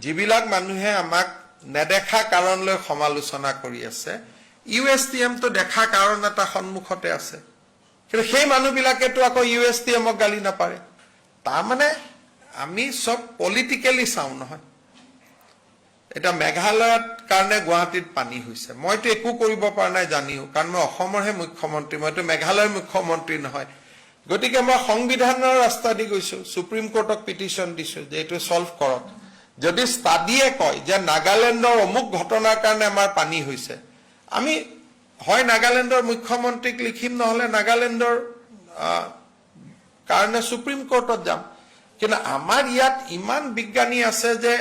যিবিলাক মানুহে আমাক নেদেখা কাৰণলৈ সমালোচনা কৰি আছে USTM-টো দেখা কাৰণ এটা সন্মুখতে আছে কিন্তু সেই মানুহবিলাকেতো আকৌ USTM-ক গালি নাপাৰে তাৰমানে আমি সব পলিটিক্যালি চাওঁ নহয় এটা মেঘালয়ত কাৰণে গুৱাহাটীত পানী হৈছে মইতো একো কৰিব পৰা নাই জানিও কাৰণ মই অসমৰহে মুখ্যমন্ত্ৰী মইতো মেঘালয়ৰ মুখ্যমন্ত্ৰী নহয় গতিকে মই সংবিধানৰ ৰাস্তা দি গৈছো সুপ্ৰিম কোৰ্টক পিটিশন দিছো যে এটো সলভ কৰক যদি ষ্টাডিয়ে কয় যে নাগালেণ্ডৰ অমুক ঘটনাৰ কাৰণে আমাৰ পানী হৈছে আমি হয় নাগালেণ্ডৰ মুখ্যমন্ত্ৰীক লিখিম নহলে নাগালেণ্ডৰ কাৰণে সুপ্ৰিম কোৰ্টত যাম কিন্তু আমাৰ ইয়াত ইমান বিজ্ঞানী আছে যে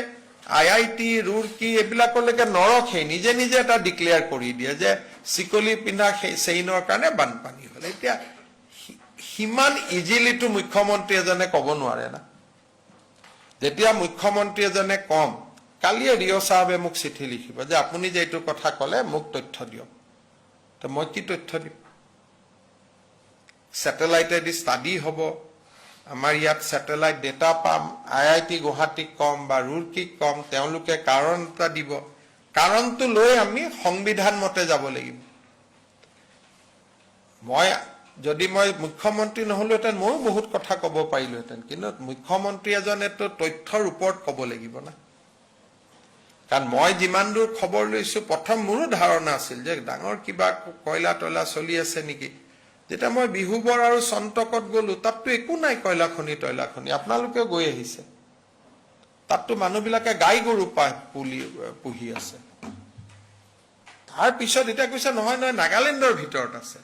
IIT ৰুৰকি এবিলাকলৈকে নৰখে নিজে নিজে এটা ডিক্লেয়াৰ কৰি দিয়ে যে সিকলি পিন্ধা সেইনৰ কাৰণে বানপানী হল এতিয়া হিমান ইজিলি তো মুখ্যমন্ত্ৰী এজনে ক'ব নোৱাৰে না যেতিয়া মুখ্যমন্ত্ৰী এজনে কম কালিয়ে ৰিও সাহেবে মোক চিঠি লিখিব যে আপুনি যে এইটো কথা ক'লে মোক তথ্য দিয়ক তো মই কি তথ্য দিম স্যাটেলাইটেদি ষ্টাডি হ'ব আমাৰ ইয়াত স্যাটেলাইট ডেটা পাম IIT গুৱাহাটী কম বা ৰুৰকি কম তেওঁলোকে কাৰণ এটা দিব কাৰণটো লৈ আমি সংবিধান মতে যাব লাগিব যদি মই মুখ্যমন্ত্ৰী নহলহেঁতেন ময়ো বহুত কথা ক'ব পাৰিলোহেঁতেন কিন্তু মুখ্যমন্ত্ৰী এজনেতো তথ্যৰ ওপৰত ক'ব লাগিব না কাৰণ মই যিমান দূৰ খবৰ লৈছো প্ৰথম মোৰো ধাৰণা আছিল যে ডাঙৰ কিবা কয়লা তলা চলি আছে নেকি যেটা মই বিহুবৰ আৰু সন্তকত গলো তাততো একো নাই কয়লা খনি তয়লা খনি আপোনালোকে গৈ আহিছে তাততো মানুহবিলাকে গাই গৰু পুহি আছে তাৰ পিছত এটা কৈছে নহয় নহয় নাগালেণ্ডৰ ভিতৰত আছে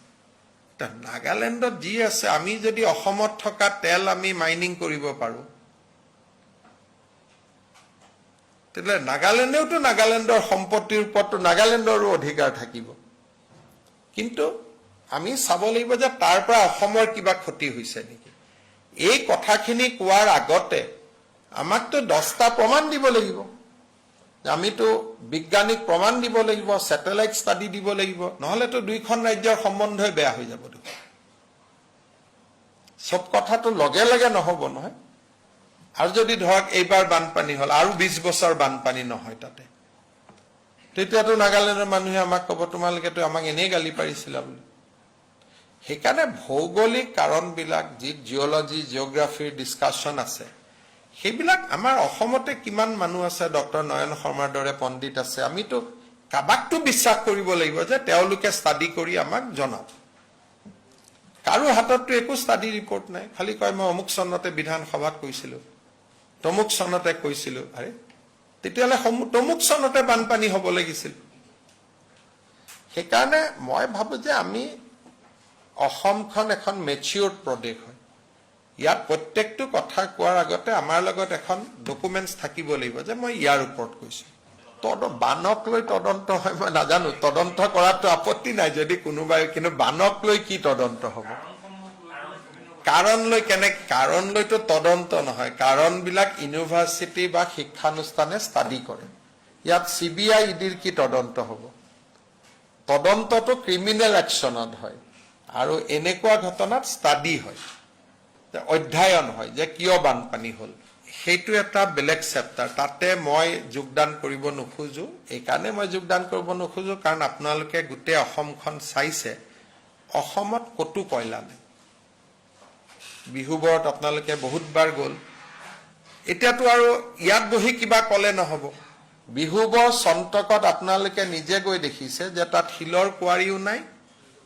নাগালেণ্ডত যি আছে আমি যদি অসমত থকা তেল আমি মাইনিং কৰিব পাৰো তেলে নাগালেণ্ডেওতো নাগালেণ্ডৰ সম্পত্তিৰ ওপৰতো নাগালেণ্ডৰো অধিকাৰ থাকিব কিন্তু আমি চাব লাগিব যে তাৰ পৰা অসমৰ কিবা ক্ষতি হৈছে নেকি এই কথাখিনি কোৱাৰ আগতে আমাকতো 10টা প্ৰমাণ দিব লাগিব আমিতো বিজ্ঞানিক প্ৰমাণ দিব লাগিব স্যাটেলাইট ষ্টাডি দিব লাগিব নহলে তো দুইখন ৰাজ্যৰ সম্বন্ধই বেয়া হৈ যাব সব কথাটো লগে লগে নহব নহয় আৰু যদি ধৰক এইবাৰ বানপানী হল আৰু 20 বছৰ বানপানী নহয় তাতে তেতিয়াতো নাগালেণ্ডৰ মানুহে আমাক ক'ব তোমালোকেতো আমাক এনেই গালি পাৰিছিলা বুলি সেইকাৰণে ভৌগোলিক কাৰণবিলাক যি জিঅলজি জিঅগ্ৰাফিৰ ডিসকাশন আছে সেইবিলাক আমাৰ অসমতে কিমান মানুহ আছে ডক্টৰ নয়ন শৰ্মাৰ দৰে পণ্ডিত আছে আমিতো কাবাকটো বিশ্বাস কৰিব লাগিব যে তেওঁলোকে ষ্টাডি কৰি আমাক জনাব কাৰো হাততটো একো ষ্টাডি ৰিপৰ্ট নাই খালি কয় মই অমুক চনতে বিধানসভাত কৈছিলো তমুক চনতে কৈছিলো আৰে তেতিয়ালে তমুক চনতে বানপানী হ'ব লাগিছিল সেইকাৰণে মই ভাবো যে আমি অসমখন এখন মেচিউৰ্ড প্ৰদেশ হয় ইয়াত প্ৰত্যেকটো কথা কোৱাৰ আগতে আমাৰ লগত এখন ডকুমেন্টছ থাকিব লাগিব যে মই ইয়াৰ ওপৰত কৈছো বানক লৈ তদন্ত হয় মই নাজানো তদন্ত কৰাটো আপত্তি নাই যদি কোনোবাই কিন্তু বানক লৈ কি তদন্ত হ'ব কাৰণ লৈতো তদন্ত নহয় কাৰণবিলাক ইউনিভাৰ্চিটি বা শিক্ষানুষ্ঠানে ষ্টাডি কৰে ইয়াত CBI ইডিৰ কি তদন্ত হ'ব তদন্তটো ক্ৰিমিনেল একচনত হয় আৰু এনেকুৱা ঘটনাত ষ্টাডি হয় অধ্যয়ন হয় যে কিয় বানপানী হল সেইটো এটা বেলেগ চেপ্টাৰ তাতে মই যোগদান কৰিব নোখোজো এই কাৰণে মই যোগদান কৰিব নোখোজো কাৰণ আপোনালোকে গোটেই অসমখন চাইছে অসমত কতো কয়লা নাই বিহুবৰত আপোনালোকে বহুতবাৰ গল এতিয়াতো আৰু ইয়াত বহি কিবা কলে নহব বিহুবৰ সন্তকত আপোনালোকে নিজে গৈ দেখিছে যে তাত শিলৰ কুৱাৰীও নাই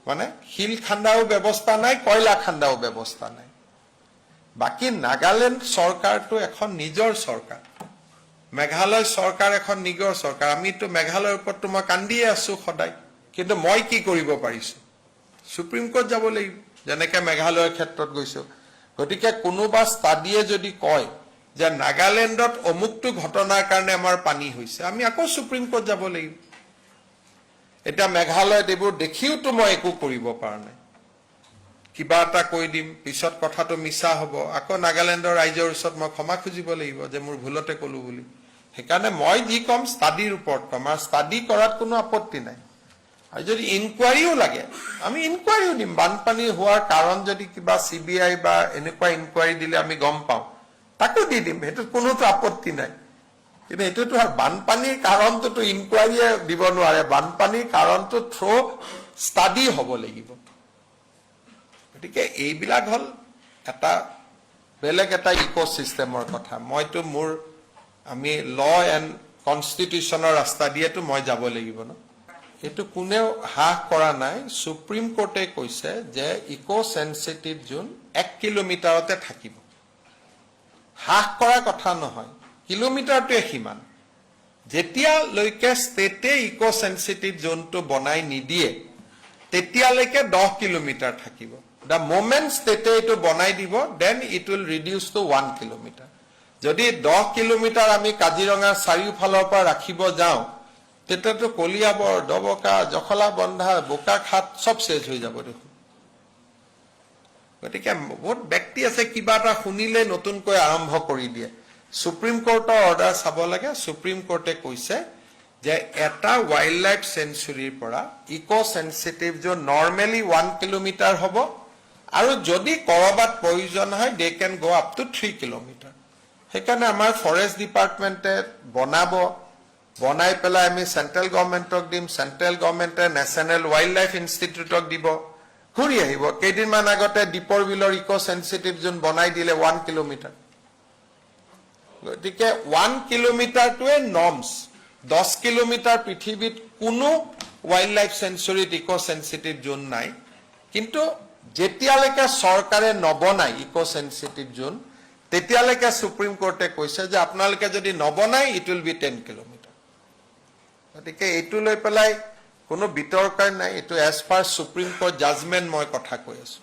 মানে শিল খান্দাও ব্যৱস্থা নাই কয়লা খান্দাও ব্যৱস্থা নাই বাকি নাগালেণ্ড চৰকাৰটো এখন নিজৰ চৰকাৰ মেঘালয় চৰকাৰ এখন নিজৰ চৰকাৰ আমিতো মেঘালয়ৰ ওপৰত মই কান্দিয়ে আছো সদায় কিন্তু মই কি কৰিব পাৰিছো সুপ্ৰিম কোৰ্ট যাব লাগিব যেনেকৈ মেঘালয়ৰ ক্ষেত্ৰত গৈছো গতিকে কোনোবা ষ্টাডিয়ে যদি কয় যে নাগালেণ্ডত অমুকটো ঘটনাৰ কাৰণে আমাৰ পানী হৈছে আমি আকৌ সুপ্ৰিম কোৰ্ট যাব লাগিব এটা মেঘালয়ত এইবোৰ দেখিওতো মই একো কৰিব পৰা নাই কিবা এটা কৈ দিম পিছত কথাটো মিছা হ'ব আকৌ নাগালেণ্ডৰ ৰাইজৰ ওচৰত মই ক্ষমা খুজিব লাগিব যে মোৰ ভুলতে কলো বুলি সেইকাৰণে মই যি কম ষ্টাডিৰ ওপৰত কম আৰু ষ্টাডি কৰাত কোনো আপত্তি নাই আৰু যদি ইনকুৱাৰীও লাগে আমি ইনকুৱাৰীও দিম বানপানী হোৱাৰ কাৰণ যদি কিবা CBI বা এনেকুৱা ইনকুৱাৰী দিলে আমি গম পাওঁ তাকো দি দিম সেইটো কোনোতো আপত্তি নাই কিন্তু এইটোতো বানপানীৰ কাৰণটোতো ইনকুৱাৰীয়ে দিব নোৱাৰে, বানপানীৰ কাৰণটো থ্ৰু ষ্টাডি হ'ব লাগিব। গতিকে এইবিলাক হ'ল এটা বেলেগ এটা ইক'চিষ্টেমৰ কথা। মইতো আমি ল এণ্ড কনষ্টিটিউশ্যনৰ ৰাস্তা দিয়েতো মই যাব লাগিব ন। এইটো কোনেও হ্ৰাস কৰা নাই। সুপ্ৰিম কোৰ্টে কৈছে যে ইক'চেনচিটিভ জোন 1 কিলোমিটাৰতে থাকিব, হ্ৰাস কৰা কথা নহয়, কিলোমিটাৰটোৱে সিমান। যেতিয়ালৈকে ষ্টেটে ইক'চেনচিটিভ জোনটো বনাই নিদিয়ে তেতিয়ালৈকে 10 কিলোমিটাৰ থাকিব। দ্য মোমেণ্ট ষ্টেটে এইটো বনাই দিব, then it will reduce to 1 kilometre. যদি 10 কিলোমিটাৰ আমি কাজিৰঙাৰ চাৰিওফালৰ পৰা ৰাখিব যাওঁ তেতিয়াতো কলিয়াবৰ, দবকা, জখলাবন্ধা, বোকাখাট চব চেজ হৈ যাব দেখোন। গতিকে বহুত ব্যক্তি আছে কিবা এটা শুনিলে নতুনকৈ আৰম্ভ কৰি দিয়ে। সুপ্ৰিম কোৰ্টৰ অৰ্ডাৰ চাব লাগে। সুপ্ৰিম কোৰ্টে কৈছে যে এটা ৱাইল্ড লাইফ চেঞ্চুৰীৰ পৰা ইক'চেনচিটিভ জোন নৰ্মেলি 1 কিলোমিটাৰ হ'ব, আৰু যদি ক'ৰবাত প্ৰয়োজন হয় দে কেন গ' আপ টু 3 কিলোমিটাৰ। সেইকাৰণে আমাৰ ফৰেষ্ট ডিপাৰ্টমেণ্টে বনাই পেলাই আমি চেণ্ট্ৰেল গভৰ্ণমেণ্টক দিম, চেণ্ট্ৰেল গভৰ্ণমেণ্টে নেশ্যনেল ৱাইল্ড লাইফ ইনষ্টিটিউটক দিব, ঘূৰি আহিব। কেইদিনমান আগতে দীপৰ বিলৰ ইক'চেনচিটিভ জোন বনাই দিলে 1 কিলোমিটাৰ। গতিকে 1 কিলোমিটাৰটোৱে নৰ্মছ। 10 কিলোমিটাৰ পৃথিৱীত কোনো ৱাইল্ড লাইফ চেঞ্চুৰীত ইক'চেনচিটিভ জোন নাই। কিন্তু যেতিয়ালৈকে চৰকাৰে নবনায় ইক'চেনচিটিভ জোন তেতিয়ালৈকে সুপ্ৰিম কোৰ্টে কৈছে যে আপোনালোকে যদি নবনায় ইট উইল বি 10 কিলোমিটাৰ। গতিকে এইটো লৈ পেলাই কোনো বিতৰ্ক নাই। এইটো as per Supreme Court judgement মই কথা কৈ আছো।